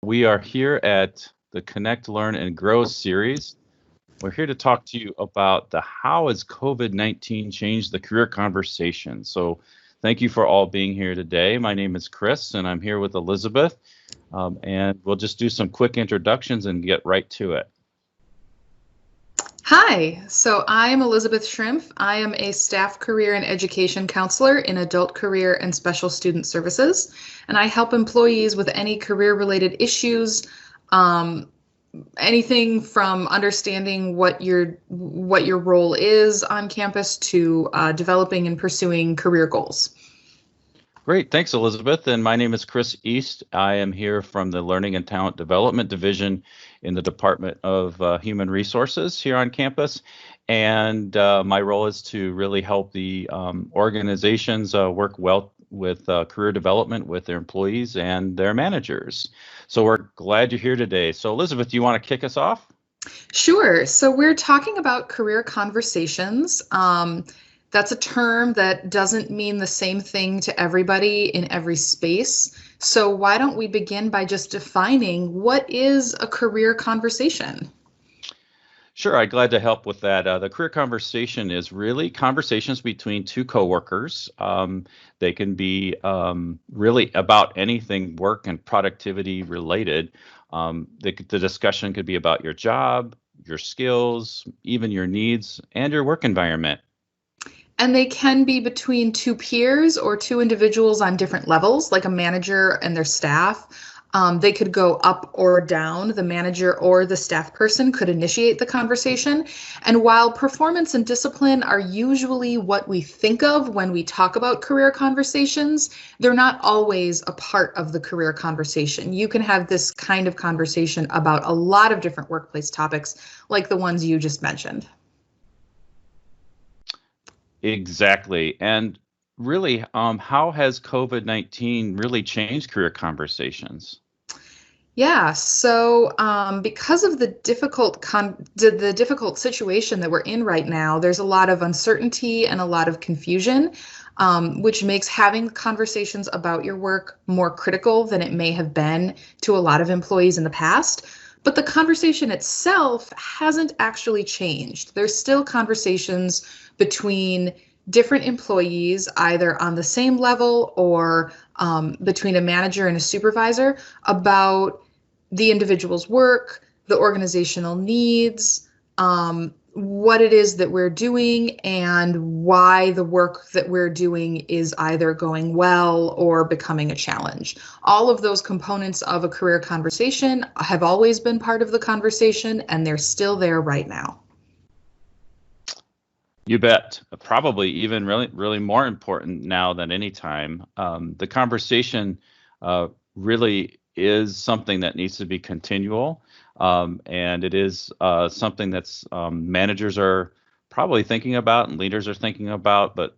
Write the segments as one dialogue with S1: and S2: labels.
S1: We are here at the Connect, Learn, and Grow series. We're here to talk to you about how has COVID-19 changed the career conversation. So thank you for all being here today. My name is Chris, and I'm here with Elizabeth. And we'll just do some quick introductions and get right to it.
S2: Hi, so I'm Elizabeth Schrimpf. I am a staff career and education counselor in adult career and special student services, and I help employees with any career-related issues, anything from understanding what your role is on campus to developing and pursuing career goals.
S1: Great, thanks, Elizabeth. And my name is Chris East. I am here from the Learning and Talent Development Division in the Department of Human Resources here on campus. And my role is to really help the organizations work well with career development with their employees and their managers. So we're glad you're here today. So Elizabeth, do you want to kick us off?
S2: Sure. So we're talking about career conversations. That's a term that doesn't mean the same thing to everybody in every space. So why don't we begin by just defining what is a career conversation?
S1: Sure, I'm glad to help with that. The career conversation is really conversations between two coworkers. They can be really about anything work and productivity related. The discussion could be about your job, your skills, even your needs, and your work environment.
S2: And they can be between two peers or two individuals on different levels, like a manager and their staff. They could go up or down. The manager or the staff person could initiate the conversation. And while performance and discipline are usually what we think of when we talk about career conversations, they're not always a part of the career conversation. You can have this kind of conversation about a lot of different workplace topics, like the ones you just mentioned.
S1: Exactly. And really, how has COVID-19 really changed career conversations?
S2: Yeah, so because of the difficult situation that we're in right now, there's a lot of uncertainty and a lot of confusion, which makes having conversations about your work more critical than it may have been to a lot of employees in the past. But the conversation itself hasn't actually changed. There's still conversations between different employees, either on the same level or between a manager and a supervisor, about the individual's work, the organizational needs, what it is that we're doing, and why the work that we're doing is either going well or becoming a challenge. All of those components of a career conversation have always been part of the conversation, and they're still there right now.
S1: You bet. Probably even really more important now than any time. The conversation really is something that needs to be continual. And it is something that's managers are probably thinking about and leaders are thinking about, but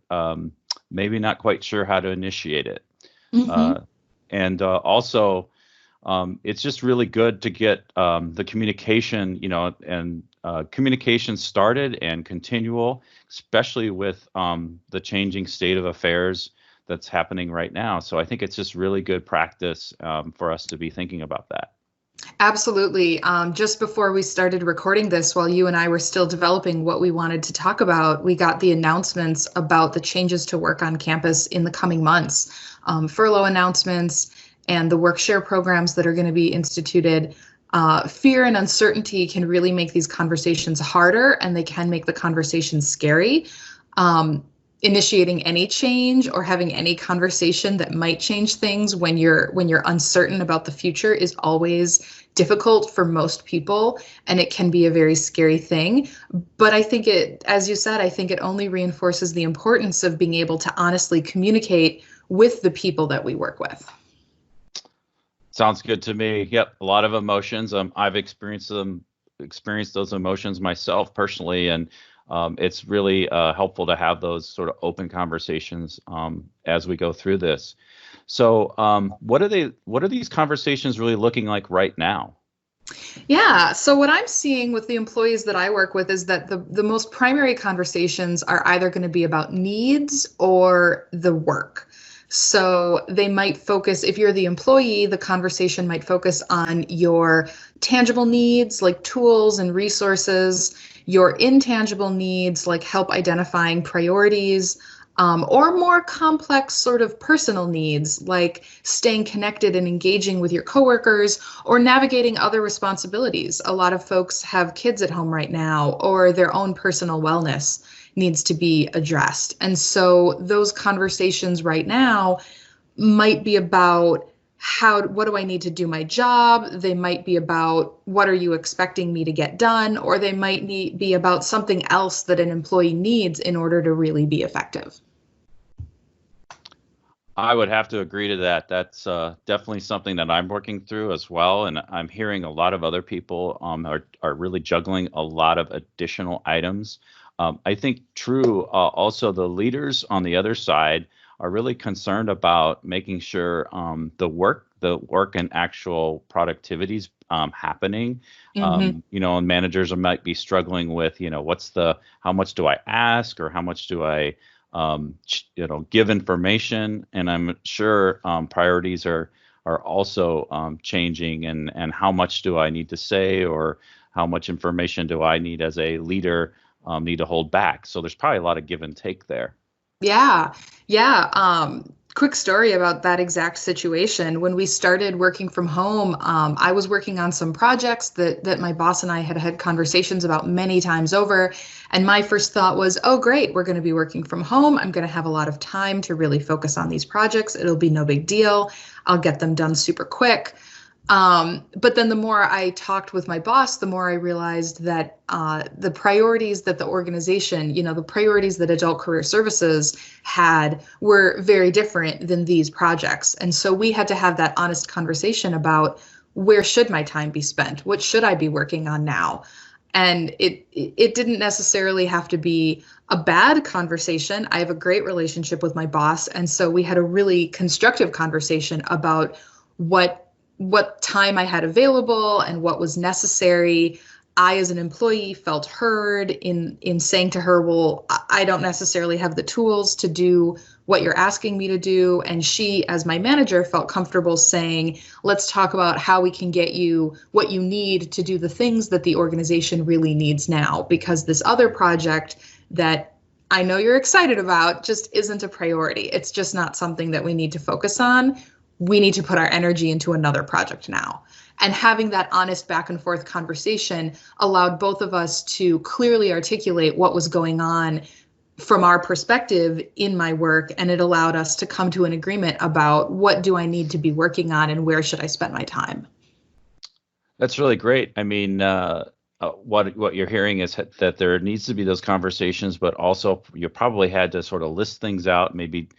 S1: maybe not quite sure how to initiate it. Mm-hmm. And also, it's just really good to get the communication, and communication started and continual, especially with the changing state of affairs that's happening right now. So I think it's just really good practice for us to be thinking about that.
S2: Absolutely. Just before we started recording this, while you and I were still developing what we wanted to talk about, we got the announcements about the changes to work on campus in the coming months, furlough announcements, and the work share programs that are going to be instituted. Fear and uncertainty can really make these conversations harder, and they can make the conversation scary. Initiating any change or having any conversation that might change things when you're uncertain about the future is always difficult for most people, and it can be a very scary thing. But I think it, as you said, I think it only reinforces the importance of being able to honestly communicate with the people that we work with.
S1: Sounds good to me. Yep, a lot of emotions. I've experienced those emotions myself personally, and it's really helpful to have those sort of open conversations as we go through this. So, what are these conversations really looking like right now?
S2: Yeah, so what I'm seeing with the employees that I work with is that the most primary conversations are either going to be about needs or the work. So they might focus, if you're the employee, the conversation might focus on your tangible needs like tools and resources, your intangible needs like help identifying priorities, or more complex sort of personal needs like staying connected and engaging with your coworkers or navigating other responsibilities. A lot of folks have kids at home right now, or their own personal wellness needs to be addressed. And so those conversations right now might be about what do I need to do my job? They might be about what are you expecting me to get done? Or they might be about something else that an employee needs in order to really be effective.
S1: I would have to agree to that. That's definitely something that I'm working through as well, and I'm hearing a lot of other people are really juggling a lot of additional items. I think true. Also, the leaders on the other side are really concerned about making sure the work and actual productivities happening.
S2: Mm-hmm.
S1: And managers might be struggling with, how much do I ask or how much do I give information, and I'm sure priorities are also changing, and how much do I need to say, or how much information do I need as a leader need to hold back? So there's probably a lot of give and take there.
S2: Yeah, yeah. Quick story about that exact situation. When we started working from home, I was working on some projects that my boss and I had had conversations about many times over. And my first thought was, oh, great, we're going to be working from home. I'm going to have a lot of time to really focus on these projects. It'll be no big deal. I'll get them done super quick. But then the more I talked with my boss, the more I realized that the priorities that the organization, the priorities that Adult Career Services had were very different than these projects. And so we had to have that honest conversation about where should my time be spent? What should I be working on now? And it didn't necessarily have to be a bad conversation. I have a great relationship with my boss. And so we had a really constructive conversation about what time I had available and what was necessary. I, as an employee, felt heard in saying to her, well, I don't necessarily have the tools to do what you're asking me to do. And she, as my manager, felt comfortable saying, let's talk about how we can get you what you need to do the things that the organization really needs now, because this other project that I know you're excited about just isn't a priority. It's just not something that we need to focus on. We need to put our energy into another project now. And having that honest back and forth conversation allowed both of us to clearly articulate what was going on from our perspective in my work. And it allowed us to come to an agreement about what do I need to be working on and where should I spend my time.
S1: That's really great. I mean, what you're hearing is that there needs to be those conversations, but also you probably had to sort of list things out, maybe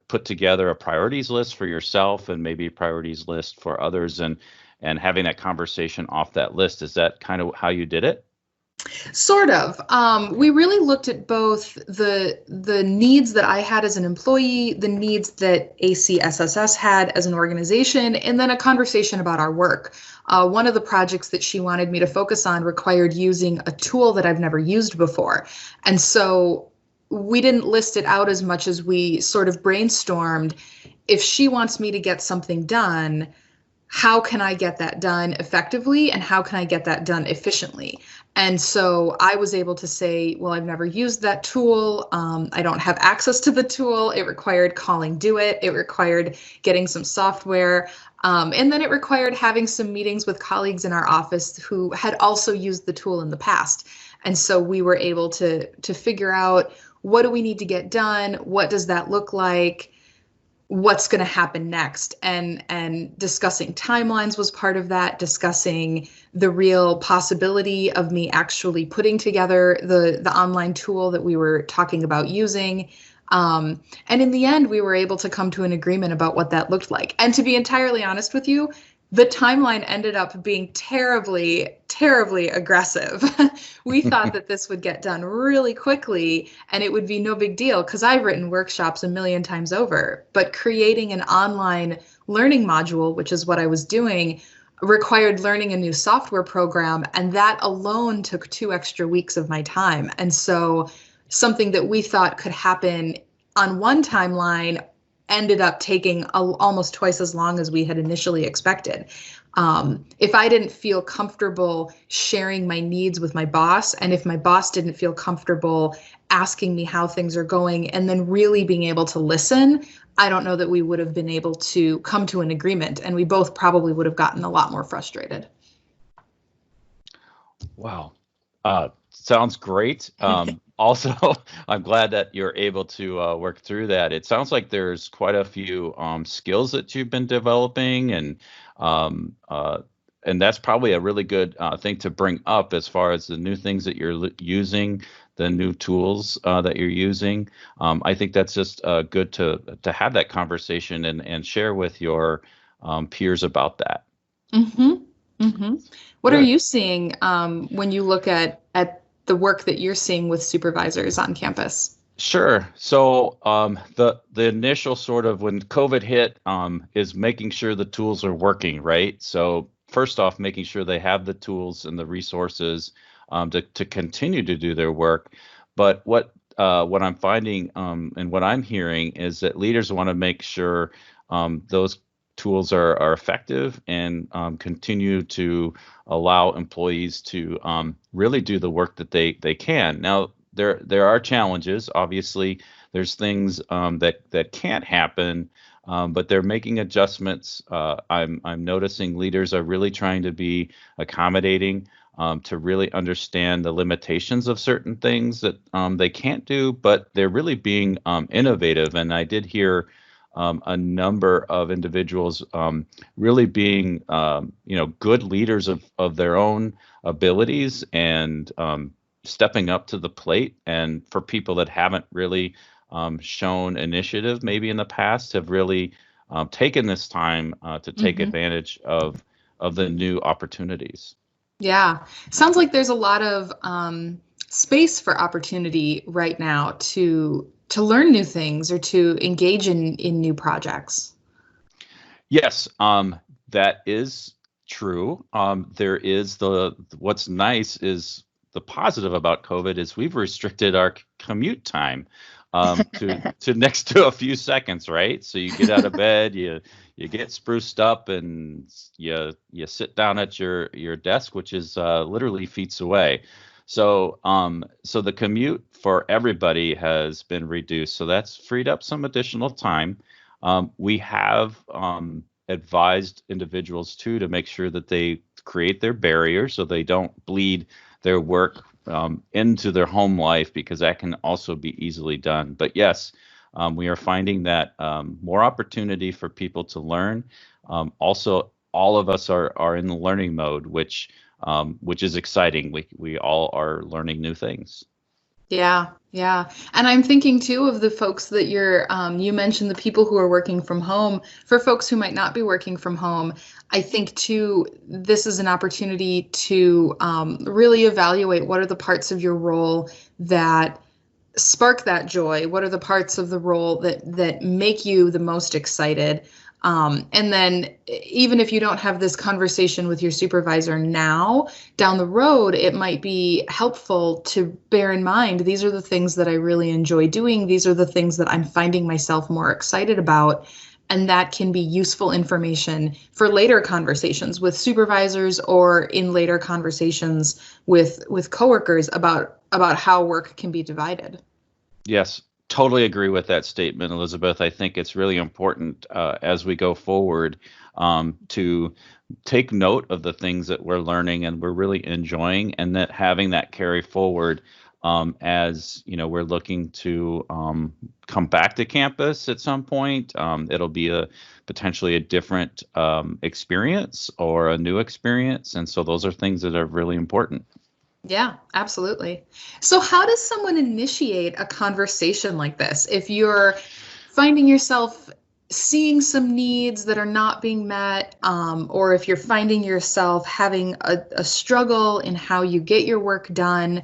S1: put together a priorities list for yourself and maybe a priorities list for others, and having that conversation off that list. Is that kind of how you did it?
S2: Sort of. We really looked at both the needs that I had as an employee, the needs that ACSSS had as an organization, and then a conversation about our work. One of the projects that she wanted me to focus on required using a tool that I've never used before. And so we didn't list it out as much as we sort of brainstormed. If she wants me to get something done, how can I get that done effectively, and how can I get that done efficiently? And so I was able to say, well, I've never used that tool. I don't have access to the tool. It required calling Do-It. It required getting some software. And then it required having some meetings with colleagues in our office who had also used the tool in the past. And so we were able to figure out, what do we need to get done? What does that look like? What's going to happen next? And discussing timelines was part of that, discussing the real possibility of me actually putting together the online tool that we were talking about using. And in the end, we were able to come to an agreement about what that looked like. And to be entirely honest with you, the timeline ended up being terribly, terribly aggressive. We thought that this would get done really quickly and it would be no big deal because I've written workshops a million times over. But creating an online learning module, which is what I was doing, required learning a new software program. And that alone took 2 extra weeks of my time. And so something that we thought could happen on one timeline ended up taking almost twice as long as we had initially expected. If I didn't feel comfortable sharing my needs with my boss, and if my boss didn't feel comfortable asking me how things are going and then really being able to listen, I don't know that we would have been able to come to an agreement, and we both probably would have gotten a lot more frustrated.
S1: Wow. Sounds great. Also, I'm glad that you're able to work through that. It sounds like there's quite a few skills that you've been developing, um, uh, and that's probably a really good thing to bring up as far as the new things that you're using, the new tools that you're using. I think that's just good to have that conversation and share with your peers about that.
S2: Mm-hmm. Mm-hmm. What are
S1: Good.
S2: you seeing when you look at the work that you're seeing with supervisors on campus?
S1: Sure. So the initial sort of when COVID hit is making sure the tools are working, right? So first off, making sure they have the tools and the resources to continue to do their work. But what I'm finding and what I'm hearing is that leaders want to make sure those tools are effective and continue to allow employees to really do the work that they can. Now, there are challenges. Obviously, there's things that can't happen, but they're making adjustments. I'm noticing leaders are really trying to be accommodating, to really understand the limitations of certain things that they can't do, but they're really being innovative. And I did hear a number of individuals really being good leaders of their own abilities and stepping up to the plate. And for people that haven't really shown initiative maybe in the past, have really taken this time to take
S2: Mm-hmm.
S1: advantage of the new opportunities.
S2: Yeah, sounds like there's a lot of space for opportunity right now to learn new things or to engage in new projects.
S1: Yes, that is true. There is what's nice is the positive about COVID is we've restricted our commute time to next to a few seconds, right? So you get out of bed, you get spruced up, and you sit down at your desk, which is literally feet away. So the commute for everybody has been reduced. So that's freed up some additional time. We have advised individuals too to make sure that they create their barrier so they don't bleed their work into their home life, because that can also be easily done. But yes, we are finding that more opportunity for people to learn. Also, all of us are in the learning mode, which is exciting. We all are learning new things.
S2: Yeah, yeah. And I'm thinking too of the folks that you mentioned the people who are working from home. For folks who might not be working from home, I think too, this is an opportunity to really evaluate what are the parts of your role that spark that joy. What are the parts of the role that make you the most excited? And then even if you don't have this conversation with your supervisor now, down the road, it might be helpful to bear in mind, these are the things that I really enjoy doing. These are the things that I'm finding myself more excited about. And that can be useful information for later conversations with supervisors or in later conversations with coworkers about how work can be divided.
S1: Yes, totally agree with that statement, Elizabeth. I think it's really important as we go forward to take note of the things that we're learning and we're really enjoying, and that having that carry forward as we're looking to come back to campus at some point. It'll be potentially a different experience or a new experience, and so those are things that are really important.
S2: Yeah, absolutely. So, how does someone initiate a conversation like this? If you're finding yourself seeing some needs that are not being met, or if you're finding yourself having a struggle in how you get your work done,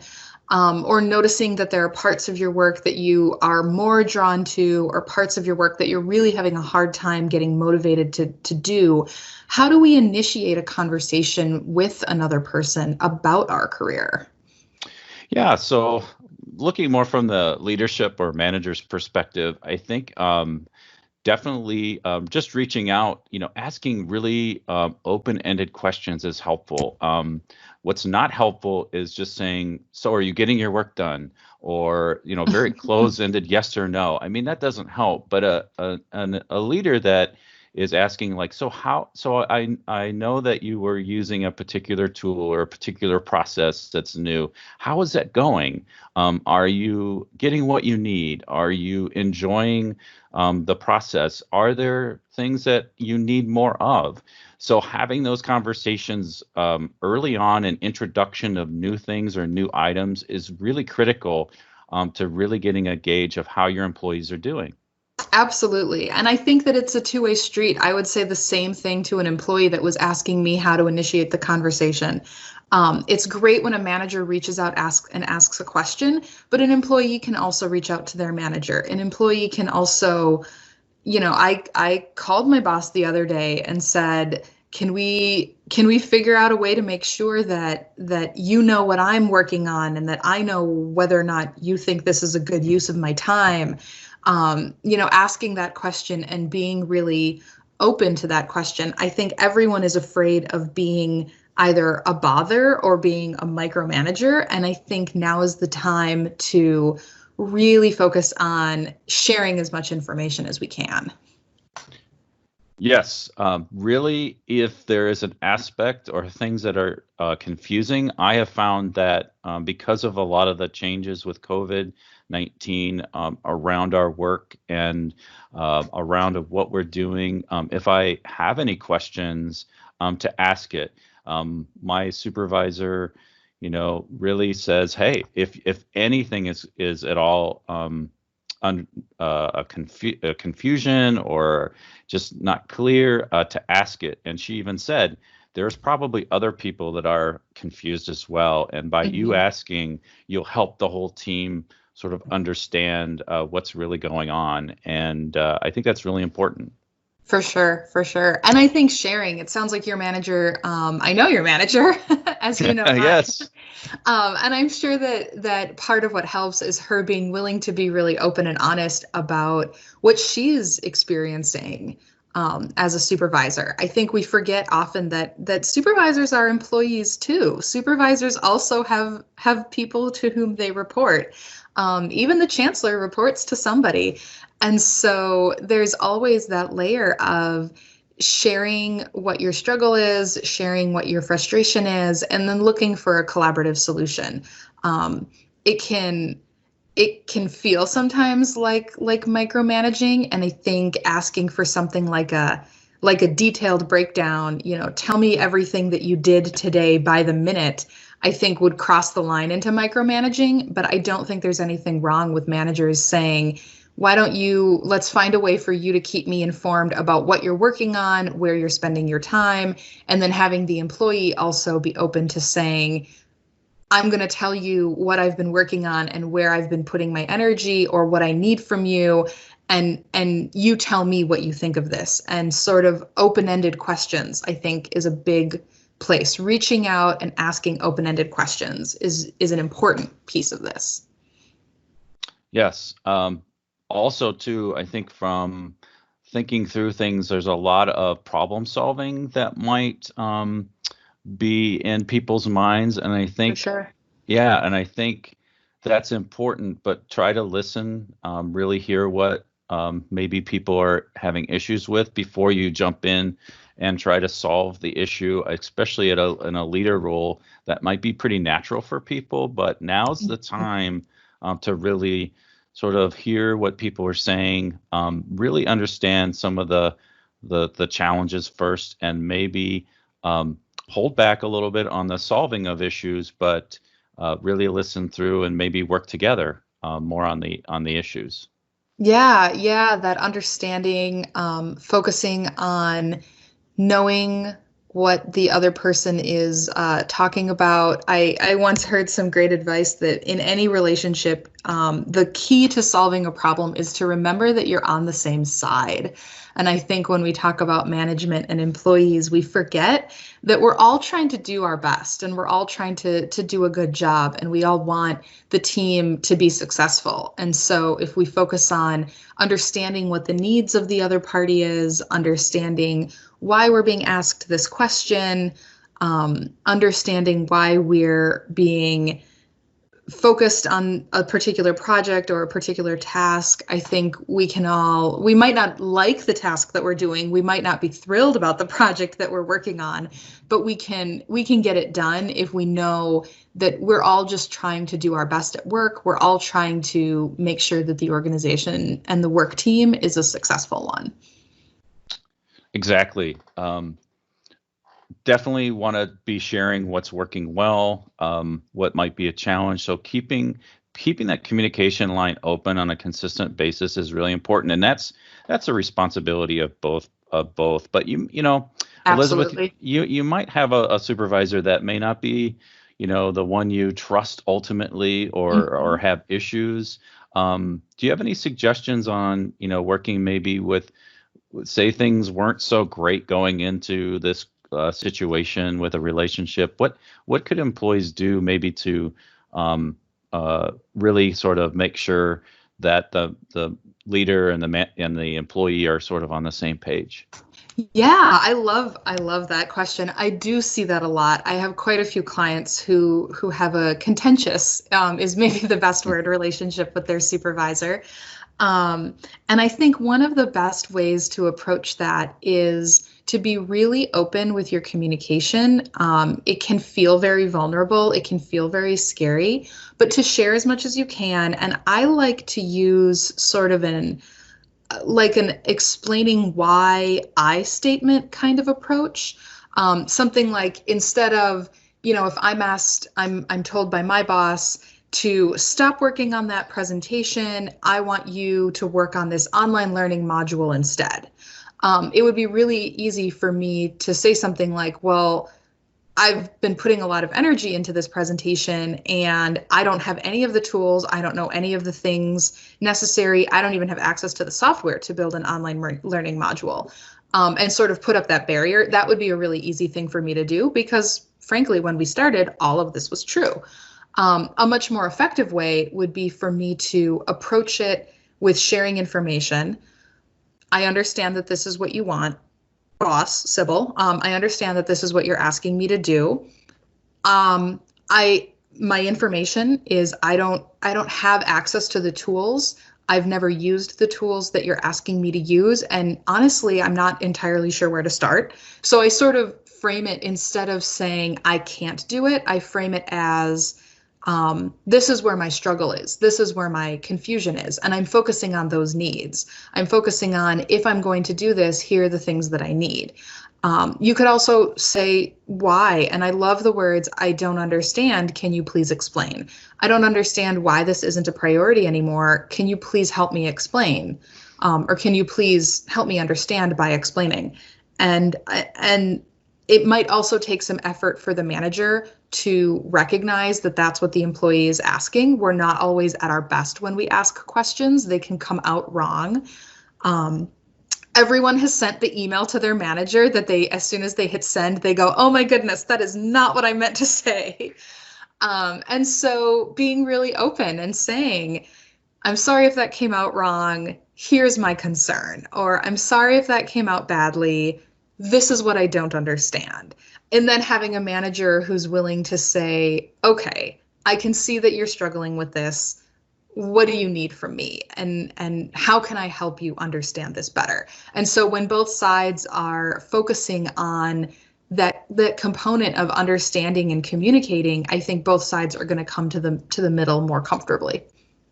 S2: or noticing that there are parts of your work that you are more drawn to, or parts of your work that you're really having a hard time getting motivated to do, how do we initiate a conversation with another person about our career?
S1: Yeah, so looking more from the leadership or manager's perspective, I think definitely just reaching out, asking really open-ended questions is helpful. What's not helpful is just saying, so are you getting your work done? Or, very close-ended yes or no. I mean, that doesn't help. But a leader that is asking like, so I know that you were using a particular tool or a particular process that's new. How is that going? Are you getting what you need? Are you enjoying the process? Are there things that you need more of? So having those conversations early on in introduction of new things or new items is really critical to really getting a gauge of how your employees are doing.
S2: Absolutely. And I think that it's a two-way street. I would say the same thing to an employee that was asking me how to initiate the conversation. It's great when a manager reaches out asks a question, but an employee can also reach out to their manager. An employee can also, I called my boss the other day and said, can we figure out a way to make sure that you know what I'm working on and that I know whether or not you think this is a good use of my time? Asking that question and being really open to that question. I think everyone is afraid of being either a bother or being a micromanager. And I think now is the time to really focus on sharing as much information as we can.
S1: Yes, really, if there is an aspect or things that are confusing, I have found that because of a lot of the changes with COVID-19 around our work and around of what we're doing, if I have any questions, to ask it. My supervisor, really says, hey, if anything is at all a confusion or just not clear, to ask it. And she even said, there's probably other people that are confused as well. And by you asking, you'll help the whole team sort of understand what's really going on. And I think that's really important.
S2: For sure, for sure. And I think sharing, it sounds like your manager, I know your manager, as you know mine.
S1: Yes.
S2: And I'm sure that part of what helps is her being willing to be really open and honest about what she's experiencing as a supervisor. I think we forget often that supervisors are employees too. Supervisors also have people to whom they report. Even the chancellor reports to somebody. And so there's always that layer of sharing what your struggle is, sharing what your frustration is, and then looking for a collaborative solution. It can feel sometimes like micromanaging, and I think asking for something like a detailed breakdown, tell me everything that you did today by the minute, I think would cross the line into micromanaging. But I don't think there's anything wrong with managers saying, let's find a way for you to keep me informed about what you're working on, where you're spending your time, and then having the employee also be open to saying, I'm going to tell you what I've been working on and where I've been putting my energy or what I need from you. And you tell me what you think of this. And sort of open-ended questions, I think, is a big place. Reaching out and asking open-ended questions is an important piece of this.
S1: Yes. Also, too, I think from thinking through things, there's a lot of problem solving that might be in people's minds. And I think,
S2: For sure.
S1: yeah, and I think that's important, but try to listen, really hear what maybe people are having issues with before you jump in and try to solve the issue, especially in a leader role that might be pretty natural for people. But now's the time to really sort of hear what people are saying, really understand some of the challenges first, and maybe hold back a little bit on the solving of issues, but really listen through and maybe work together more on the issues.
S2: Yeah, that understanding, focusing on knowing what the other person is talking about. I once heard some great advice that in any relationship, the key to solving a problem is to remember that you're on the same side. And I think when we talk about management and employees, we forget that we're all trying to do our best and we're all trying to do a good job, and we all want the team to be successful. And so if we focus on understanding what the needs of the other party is, understanding why we're being asked this question, understanding why we're being focused on a particular project or a particular task, I think we might not like the task that we're doing. We might not be thrilled about the project that we're working on, but we can get it done if we know that we're all just trying to do our best at work. We're all trying to make sure that the organization and the work team is a successful one.
S1: Exactly. Definitely want to be sharing what's working well, what might be a challenge. So keeping that communication line open on a consistent basis is really important, and that's a responsibility of both. But you know,
S2: Absolutely.
S1: Elizabeth, you might have a supervisor that may not be, the one you trust ultimately, or have issues. Do you have any suggestions on working maybe with, say things weren't so great going into this situation with a relationship? What could employees do maybe to really sort of make sure that the leader and the employee are sort of on the same page?
S2: Yeah, I love that question. I do see that a lot. I have quite a few clients who have a contentious, is maybe the best word, relationship with their supervisor. And I think one of the best ways to approach that is to be really open with your communication. It can feel very vulnerable. It can feel very scary, but to share as much as you can. And I like to use sort of an explaining why I statement kind of approach. Something like, instead of, if I'm told by my boss to stop working on that presentation, I want you to work on this online learning module instead. It would be really easy for me to say something like, well, I've been putting a lot of energy into this presentation and I don't have any of the tools. I don't know any of the things necessary. I don't even have access to the software to build an online learning module, and sort of put up that barrier. That would be a really easy thing for me to do because, frankly, when we started, all of this was true. A much more effective way would be for me to approach it with sharing information. I understand that this is what you want, boss, Sybil. I understand that this is what you're asking me to do. My information is I don't have access to the tools. I've never used the tools that you're asking me to use. And honestly, I'm not entirely sure where to start. So I sort of frame it, instead of saying I can't do it, I frame it as, this is where my struggle is. This is where my confusion is. And I'm focusing on those needs. I'm focusing on, if I'm going to do this, here are the things that I need. You could also say why. And I love the words, I don't understand. Can you please explain? I don't understand why this isn't a priority anymore. Can you please help me explain? Or can you please help me understand by explaining? And it might also take some effort for the manager to recognize that that's what the employee is asking. We're not always at our best when we ask questions. They can come out wrong. Everyone has sent the email to their manager that as soon as they hit send, they go, oh my goodness, that is not what I meant to say. And so being really open and saying, I'm sorry if that came out wrong. Here's my concern. Or I'm sorry if that came out badly. This is what I don't understand. And then having a manager who's willing to say, okay, I can see that you're struggling with this. What do you need from me? And how can I help you understand this better? And so when both sides are focusing on that component of understanding and communicating, I think both sides are going to come to the middle more comfortably.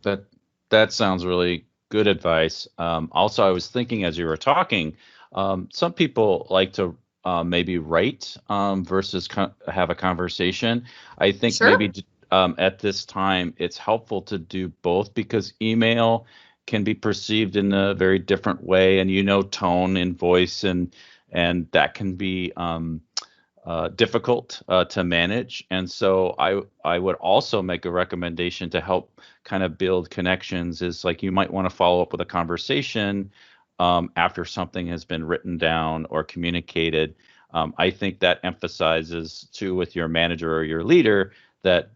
S1: That sounds really good advice. Also, I was thinking as you were talking, some people like to maybe write versus have a conversation. I think
S2: Sure.
S1: maybe at this time it's helpful to do both, because email can be perceived in a very different way, and tone and voice, and that can be difficult to manage. And so I would also make a recommendation to help kind of build connections is like you might want to follow up with a conversation after something has been written down or communicated. I think that emphasizes too with your manager or your leader that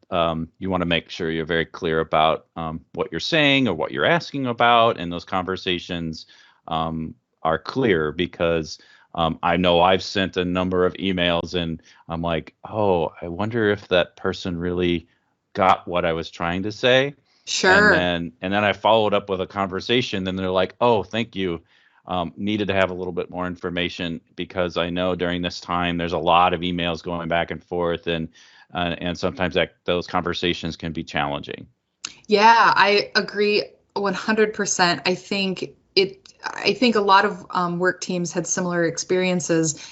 S1: you want to make sure you're very clear about what you're saying or what you're asking about, and those conversations are clear because I know I've sent a number of emails and I'm like, oh, I wonder if that person really got what I was trying to say.
S2: Sure.
S1: And then I followed up with a conversation and they're like, oh, thank you. Needed to have a little bit more information because I know during this time there's a lot of emails going back and forth and sometimes those conversations can be challenging.
S2: Yeah, I agree 100%. I think a lot of work teams had similar experiences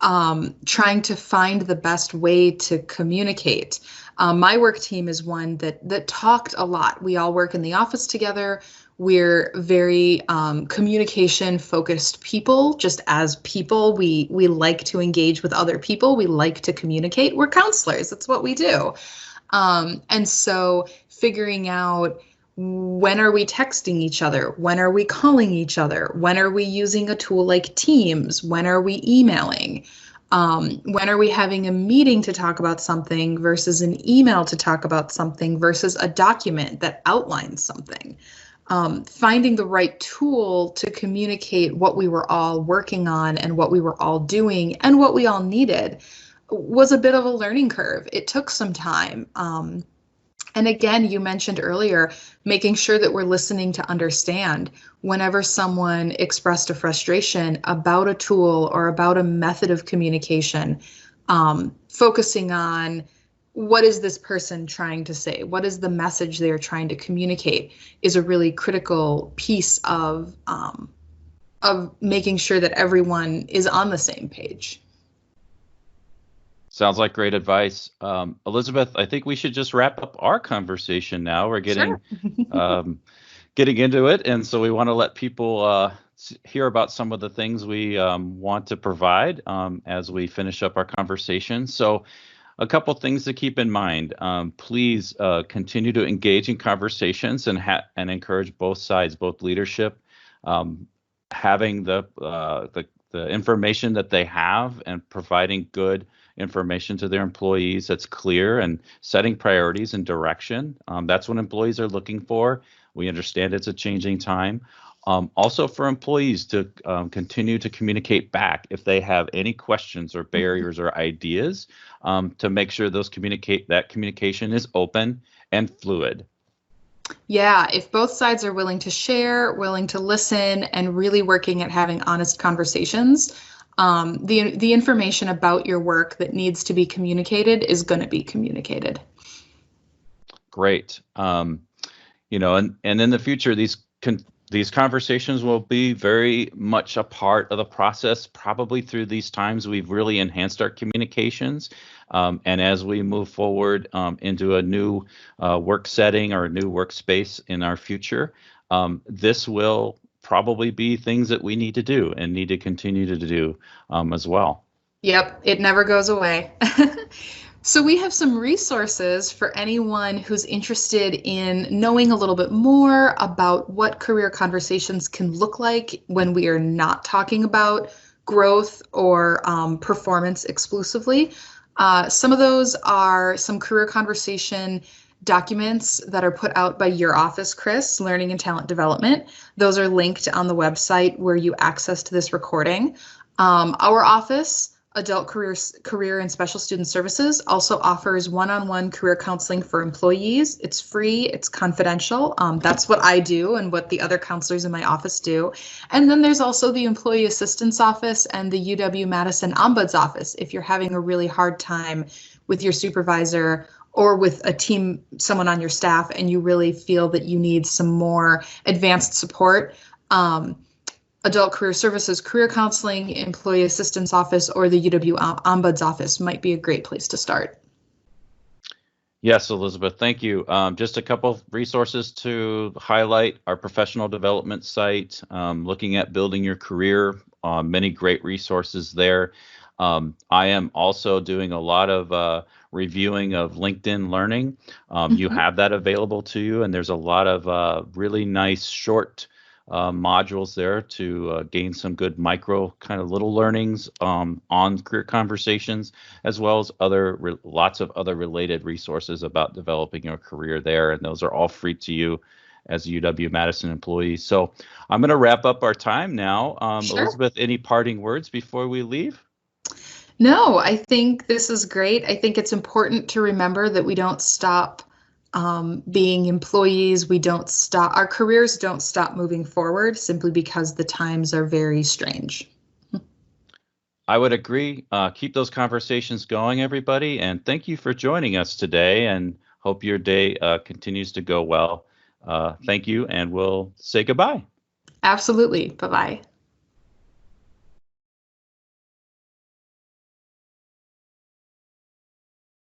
S2: trying to find the best way to communicate. My work team is one that talked a lot. We all work in the office together. We're very communication focused people. Just as people, we like to engage with other people. We like to communicate. We're counselors. That's what we do. And so figuring out, when are we texting each other? When are we calling each other? When are we using a tool like Teams? When are we emailing? When are we having a meeting to talk about something versus an email to talk about something versus a document that outlines something? Finding the right tool to communicate what we were all working on and what we were all doing and what we all needed was a bit of a learning curve. It took some time. And again, you mentioned earlier, making sure that we're listening to understand. Whenever someone expressed a frustration about a tool or about a method of communication, focusing on what is this person trying to say? What is the message they're trying to communicate is a really critical piece of making sure that everyone is on the same page.
S1: Sounds like great advice. Elizabeth, I think we should just wrap up our conversation now. We're getting getting into it, and so we want to let people hear about some of the things we want to provide as we finish up our conversation. So a couple things to keep in mind. Please continue to engage in conversations and encourage both sides, both leadership, having the information that they have and providing good information to their employees that's clear and setting priorities and direction. That's what employees are looking for. We understand it's a changing time. Also for employees to continue to communicate back if they have any questions or barriers or ideas to make sure that communication is open and fluid.
S2: Yeah, if both sides are willing to share, willing to listen, and really working at having honest conversations, the information about your work that needs to be communicated is going to be communicated.
S1: Great. And in the future, these conversations will be very much a part of the process. Probably through these times, we've really enhanced our communications. And as we move forward into a new work setting or a new workspace in our future, this will probably be things that we need to do and need to continue to do as well.
S2: Yep, it never goes away. So we have some resources for anyone who's interested in knowing a little bit more about what career conversations can look like when we are not talking about growth or performance exclusively. Some of those are some career conversation documents that are put out by your office, Chris, Learning and Talent Development. Those are linked on the website where you access to this recording. Our office, Adult Career and Special Student Services, also offers one-on-one career counseling for employees. It's free, it's confidential. That's what I do and what the other counselors in my office do. And then there's also the Employee Assistance Office and the UW-Madison Ombuds Office if you're having a really hard time with your supervisor or with a team, someone on your staff, and you really feel that you need some more advanced support. Adult Career Services, Career Counseling, Employee Assistance Office, or the UW Ombuds Office might be a great place to start.
S1: Yes, Elizabeth, thank you. Just a couple of resources to highlight: our professional development site, looking at building your career, many great resources there. I am also doing a lot of reviewing of LinkedIn Learning. You
S2: Mhm.
S1: have that available to you, and there's a lot of really nice short modules there to gain some good micro kind of little learnings on career conversations, as well as lots of other related resources about developing your career there. And those are all free to you as a UW-Madison employee. So I'm going to wrap up our time now.
S2: Sure.
S1: Elizabeth, any parting words before we leave?
S2: No, I think this is great. I think it's important to remember that we don't stop being employees. We don't stop, our careers don't stop moving forward simply because the times are very strange.
S1: I would agree. Keep those conversations going, everybody. And thank you for joining us today, and hope your day continues to go well. Thank you, and we'll say goodbye.
S2: Absolutely. Bye bye.